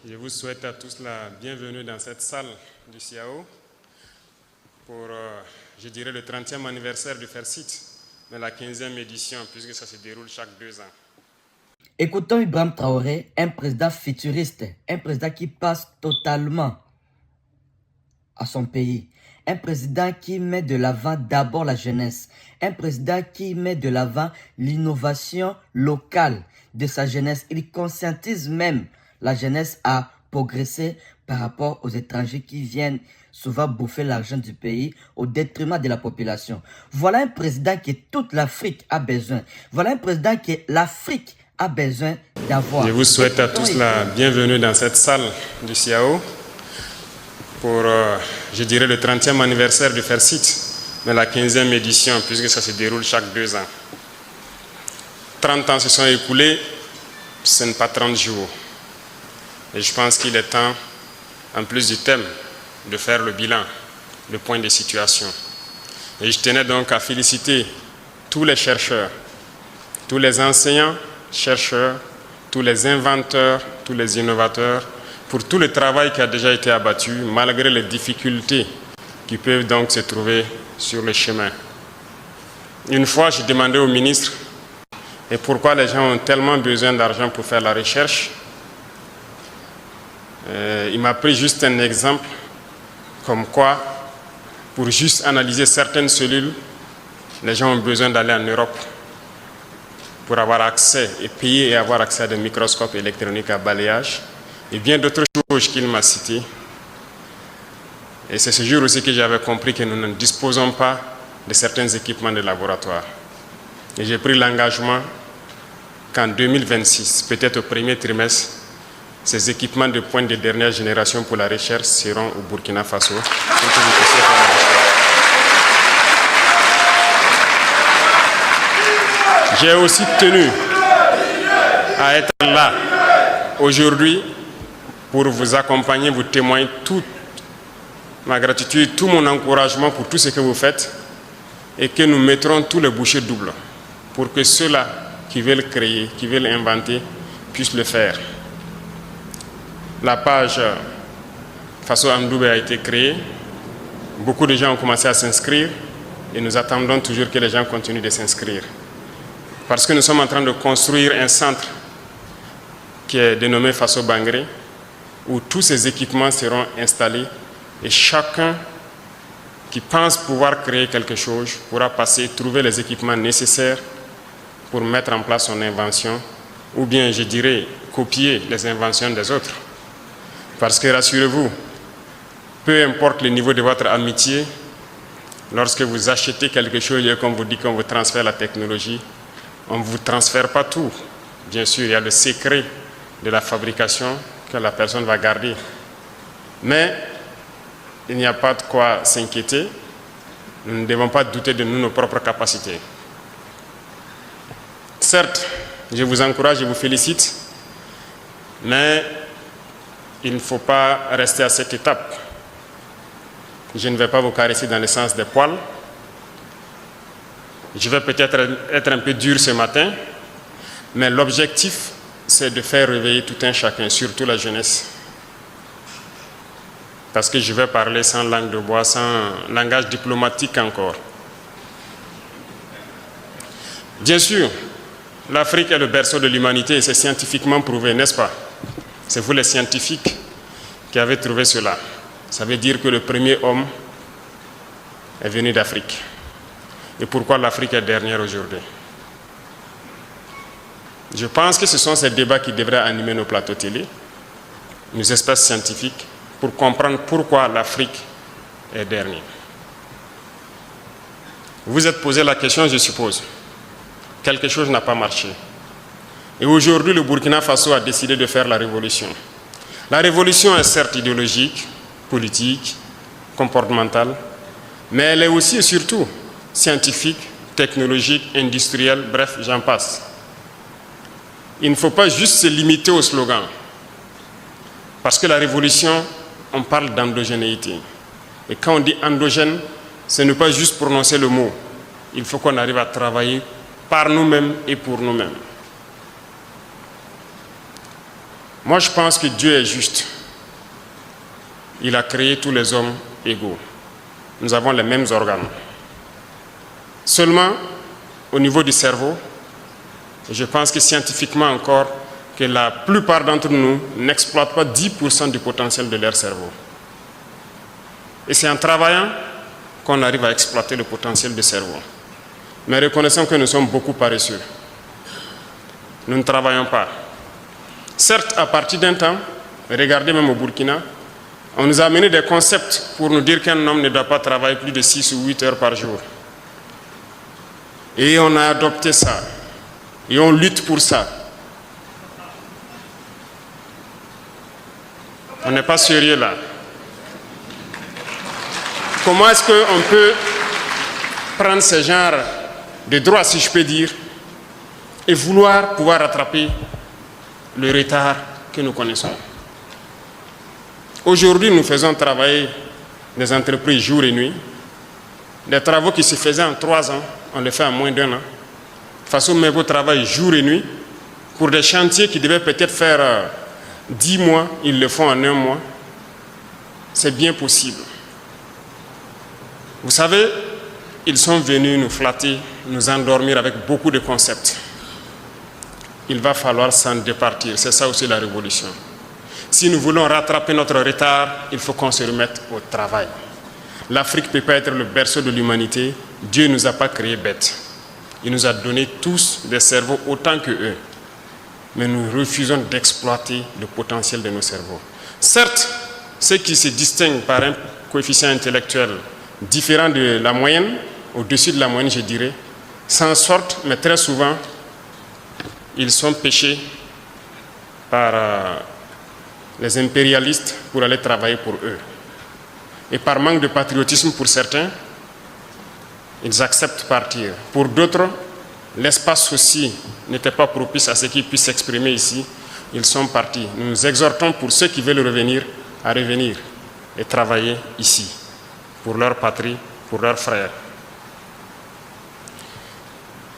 Je vous souhaite à tous la bienvenue dans cette salle du CIAO pour, je dirais, le 30e anniversaire du FAIRCIT, mais la 15e édition, puisque ça se déroule chaque 2 ans. Écoutons Ibrahim Traoré, un président futuriste, un président qui passe totalement à son pays, un président qui met de l'avant d'abord la jeunesse, un président qui met de l'avant l'innovation locale de sa jeunesse. Il conscientise même la jeunesse à progresser par rapport aux étrangers qui viennent souvent bouffer l'argent du pays au détriment de la population. Voilà un président que toute l'Afrique a besoin. Voilà un président que l'Afrique a besoin d'avoir. Je vous souhaite à tous la bienvenue dans cette salle du CIAO pour, je dirais, le 30e anniversaire du FAIRCIT, mais la 15e édition, puisque ça se déroule chaque 2 ans. 30 ans se sont écoulés, ce n'est pas 30 jours. Et je pense qu'il est temps, en plus du thème, de faire le bilan, le point de situation. Et je tenais donc à féliciter tous les chercheurs, tous les enseignants, chercheurs, tous les inventeurs, tous les innovateurs, pour tout le travail qui a déjà été abattu, malgré les difficultés qui peuvent donc se trouver sur le chemin. Une fois, j'ai demandé au ministre et pourquoi les gens ont tellement besoin d'argent pour faire la recherche. Il m'a pris juste un exemple, comme quoi, pour juste analyser certaines cellules, les gens ont besoin d'aller en Europe pour avoir accès et payer et avoir accès à des microscopes électroniques à balayage et bien d'autres choses qu'il m'a citées. Et c'est ce jour aussi que j'avais compris que nous ne disposons pas de certains équipements de laboratoire. Et j'ai pris l'engagement qu'en 2026, peut-être au premier trimestre, ces équipements de pointe de dernière génération pour la recherche seront au Burkina Faso. J'ai aussi tenu à être là aujourd'hui pour vous accompagner, vous témoigner toute ma gratitude, tout mon encouragement pour tout ce que vous faites et que nous mettrons tous les bouchées doubles pour que ceux-là qui veulent créer, qui veulent inventer, puissent le faire. La page Faso Amdoubé a été créée, beaucoup de gens ont commencé à s'inscrire et nous attendons toujours que les gens continuent de s'inscrire. Parce que nous sommes en train de construire un centre qui est dénommé Faso Bangré, où tous ces équipements seront installés et chacun qui pense pouvoir créer quelque chose pourra passer, trouver les équipements nécessaires pour mettre en place son invention, ou bien, je dirais, copier les inventions des autres. Parce que rassurez-vous, peu importe le niveau de votre amitié, lorsque vous achetez quelque chose et qu'on vous dit qu'on vous transfère la technologie, on ne vous transfère pas tout. Bien sûr, il y a le secret de la fabrication que la personne va garder. Mais il n'y a pas de quoi s'inquiéter. Nous ne devons pas douter de nous, nos propres capacités. Certes, je vous encourage, je vous félicite, mais il ne faut pas rester à cette étape. Je ne vais pas vous caresser dans le sens des poils. Je vais peut-être être un peu dur ce matin, mais l'objectif, c'est de faire réveiller tout un chacun, surtout la jeunesse. Parce que je vais parler sans langue de bois, sans langage diplomatique encore. Bien sûr, l'Afrique est le berceau de l'humanité et c'est scientifiquement prouvé, n'est-ce pas? C'est vous les scientifiques qui avez trouvé cela. Ça veut dire que le premier homme est venu d'Afrique. Et pourquoi l'Afrique est dernière aujourd'hui? Je pense que ce sont ces débats qui devraient animer nos plateaux télé, nos espaces scientifiques, pour comprendre pourquoi l'Afrique est dernière. Vous vous êtes posé la question, je suppose. Quelque chose n'a pas marché. Et aujourd'hui, le Burkina Faso a décidé de faire la révolution. La révolution est certes idéologique, politique, comportementale, mais elle est aussi et surtout scientifique, technologique, industrielle, bref, j'en passe. Il ne faut pas juste se limiter au slogan. Parce que la révolution, on parle d'endogénéité. Et quand on dit endogène, ce n'est pas juste prononcer le mot. Il faut qu'on arrive à travailler par nous-mêmes et pour nous-mêmes. Moi, je pense que Dieu est juste. Il a créé tous les hommes égaux. Nous avons les mêmes organes. Seulement, au niveau du cerveau, je pense que scientifiquement encore, que la plupart d'entre nous n'exploitent pas 10% du potentiel de leur cerveau. Et c'est en travaillant qu'on arrive à exploiter le potentiel du cerveau. Mais reconnaissons que nous sommes beaucoup paresseux. Nous ne travaillons pas. Certes, à partir d'un temps, regardez même au Burkina, on nous a amené des concepts pour nous dire qu'un homme ne doit pas travailler plus de 6 ou 8 heures par jour. Et on a adopté ça. Et on lutte pour ça. On n'est pas sérieux là. Comment est-ce qu'on peut prendre ce genre de droits, si je peux dire, et vouloir pouvoir rattraper le retard que nous connaissons? Aujourd'hui, nous faisons travailler des entreprises jour et nuit. Des travaux qui se faisaient en 3 ans, on les fait en moins d'1 an. Façon Mebo travaille jour et nuit. Pour des chantiers qui devaient peut-être faire 10 mois, ils le font en 1 mois. C'est bien possible. Vous savez, ils sont venus nous flatter, nous endormir avec beaucoup de concepts. Il va falloir s'en départir. C'est ça aussi la révolution. Si nous voulons rattraper notre retard, il faut qu'on se remette au travail. L'Afrique ne peut pas être le berceau de l'humanité. Dieu ne nous a pas créés bêtes. Il nous a donné tous des cerveaux autant que eux. Mais nous refusons d'exploiter le potentiel de nos cerveaux. Certes, ceux qui se distinguent par un coefficient intellectuel différent de la moyenne, au-dessus de la moyenne, je dirais, s'en sortent, mais très souvent, ils sont pêchés par les impérialistes pour aller travailler pour eux. Et par manque de patriotisme pour certains, ils acceptent partir. Pour d'autres, l'espace aussi n'était pas propice à ce qu'ils puissent s'exprimer ici. Ils sont partis. Nous nous exhortons pour ceux qui veulent revenir à revenir et travailler ici, pour leur patrie, pour leurs frères.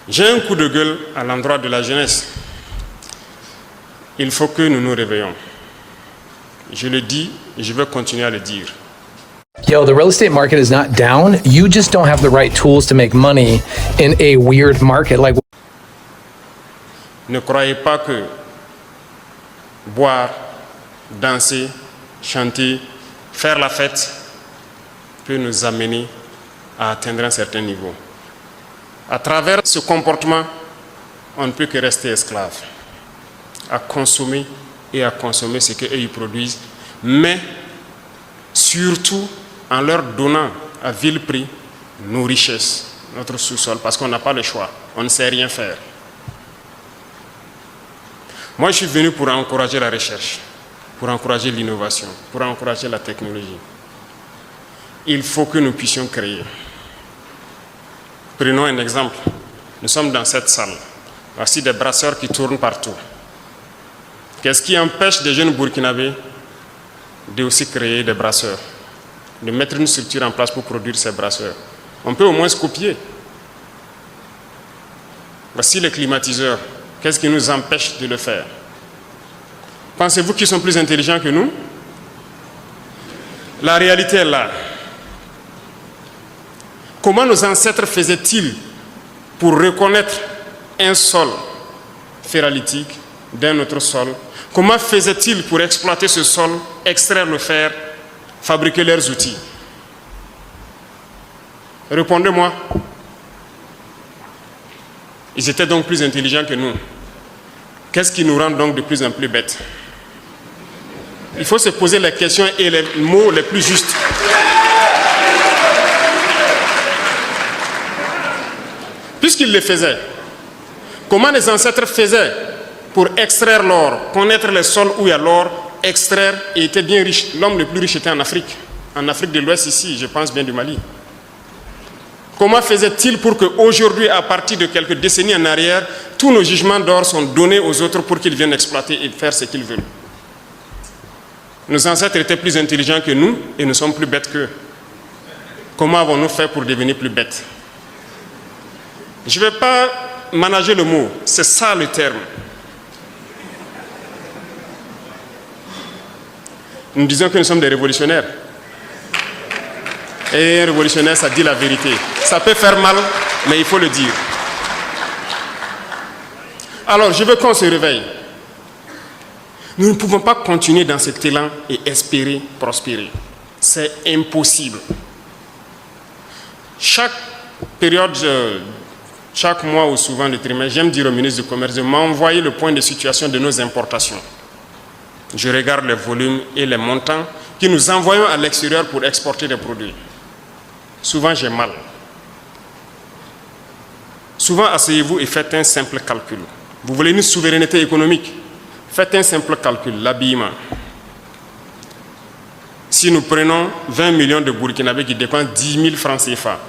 J'ai un coup de gueule à l'endroit de la jeunesse. Il faut que nous nous réveillons. Je le dis et je vais continuer à le dire. Yo, the real estate market is not down. You just don't have the right tools to make money in a weird market like. Ne croyez pas que boire, danser, chanter, faire la fête peut nous amener à atteindre un certain niveau. À travers ce comportement, on ne peut que rester esclave, à consommer et à consommer ce qu'eux ils produisent, mais surtout en leur donnant à vil prix nos richesses, notre sous-sol, parce qu'on n'a pas le choix, on ne sait rien faire. Moi, je suis venu pour encourager la recherche, pour encourager l'innovation, pour encourager la technologie. Il faut que nous puissions créer. Prenons un exemple. Nous sommes dans cette salle. Voici des brasseurs qui tournent partout. Qu'est-ce qui empêche des jeunes Burkinabés de aussi créer des brasseurs, de mettre une structure en place pour produire ces brasseurs? On peut au moins se copier. Voici les climatiseurs. Qu'est-ce qui nous empêche de le faire? Pensez-vous qu'ils sont plus intelligents que nous? La réalité est là. Comment nos ancêtres faisaient-ils pour reconnaître un sol ferralitique d'un autre sol? Comment faisaient-ils pour exploiter ce sol, extraire le fer, fabriquer leurs outils? Répondez-moi. Ils étaient donc plus intelligents que nous. Qu'est-ce qui nous rend donc de plus en plus bêtes? Il faut se poser les questions et les mots les plus justes. Puisqu'ils le faisaient, comment les ancêtres faisaient pour extraire l'or, connaître les sols où il y a l'or, extraire, et étaient bien riches? L'homme le plus riche était en Afrique de l'Ouest ici, je pense bien du Mali. Comment faisait-il pour qu'aujourd'hui, à partir de quelques décennies en arrière, tous nos jugements d'or sont donnés aux autres pour qu'ils viennent exploiter et faire ce qu'ils veulent? Nos ancêtres étaient plus intelligents que nous et nous sommes plus bêtes qu'eux. Comment avons-nous fait pour devenir plus bêtes? Je ne vais pas manager le mot, c'est ça le terme. Nous disons que nous sommes des révolutionnaires. Et un révolutionnaire, ça dit la vérité. Ça peut faire mal, mais il faut le dire. Alors, je veux qu'on se réveille. Nous ne pouvons pas continuer dans cet élan et espérer prospérer. C'est impossible. Chaque période, chaque mois ou souvent le trimestre, j'aime dire au ministre du Commerce de m'envoyer le point de situation de nos importations. Je regarde les volumes et les montants que nous envoyons à l'extérieur pour exporter des produits. Souvent, j'ai mal. Souvent, asseyez-vous et faites un simple calcul. Vous voulez une souveraineté économique? Faites un simple calcul, l'habillement. Si nous prenons 20 millions de Burkinabés qui dépensent 10 000 francs CFA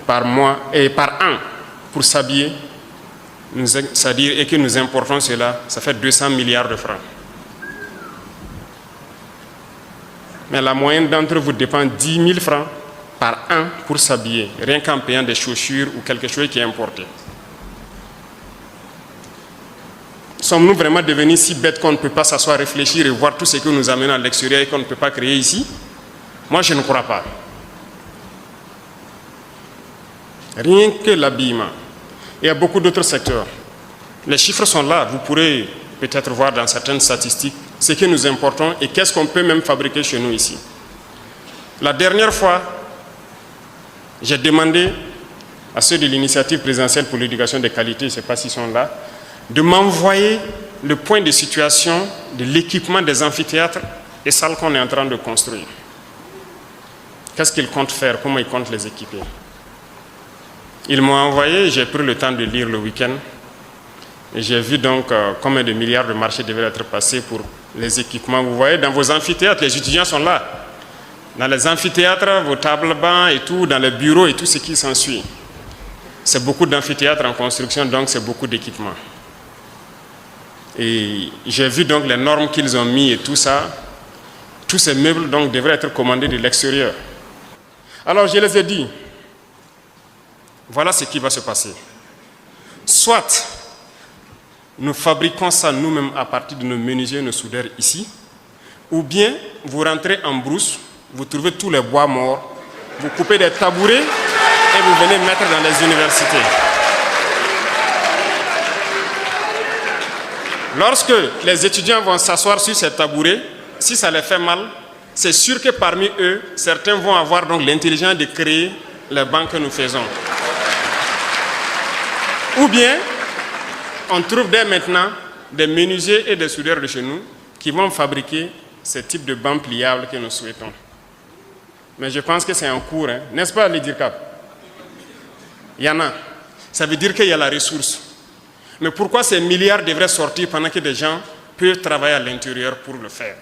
par mois et par an pour s'habiller, c'est-à-dire et que nous importons cela, ça fait 200 milliards de francs. Mais la moyenne d'entre vous dépense 10 000 francs par an pour s'habiller, rien qu'en payant des chaussures ou quelque chose qui est importé. Sommes-nous vraiment devenus si bêtes qu'on ne peut pas s'asseoir, réfléchir et voir tout ce que nous amenons à l'extérieur et qu'on ne peut pas créer ici? Moi, je ne crois pas. Rien que l'habillement. Il y a beaucoup d'autres secteurs. Les chiffres sont là. Vous pourrez peut-être voir dans certaines statistiques ce que nous importons et qu'est-ce qu'on peut même fabriquer chez nous ici. La dernière fois, j'ai demandé à ceux de l'initiative présidentielle pour l'éducation de qualité, je ne sais pas s'ils sont là, de m'envoyer le point de situation de l'équipement des amphithéâtres et salles qu'on est en train de construire. Qu'est-ce qu'ils comptent faire? Comment ils comptent les équiper? Ils m'ont envoyé, j'ai pris le temps de lire le week-end, et j'ai vu donc combien de milliards de marchés devaient être passés pour les équipements. Vous voyez, dans vos amphithéâtres, les étudiants sont là. Dans les amphithéâtres, vos tables bancs et tout, dans les bureaux et tout ce qui s'ensuit. C'est beaucoup d'amphithéâtres en construction, donc c'est beaucoup d'équipements. Et j'ai vu donc les normes qu'ils ont mis et tout ça. Tous ces meubles donc devraient être commandés de l'extérieur. Alors je les ai dit, voilà ce qui va se passer. Soit nous fabriquons ça nous-mêmes à partir de nos menuisiers, nos soudeurs ici, ou bien vous rentrez en brousse, vous trouvez tous les bois morts, vous coupez des tabourets et vous venez mettre dans les universités. Lorsque les étudiants vont s'asseoir sur ces tabourets, si ça les fait mal, c'est sûr que parmi eux, certains vont avoir donc l'intelligence de créer les bancs que nous faisons. Ou bien, on trouve dès maintenant des menuisiers et des soudeurs de chez nous qui vont fabriquer ce type de bancs pliables que nous souhaitons. Mais je pense que c'est en cours, hein. N'est-ce pas, l'IDIRCAP? Il y en a. Ça veut dire qu'il y a la ressource. Mais pourquoi ces milliards devraient sortir pendant que des gens peuvent travailler à l'intérieur pour le faire?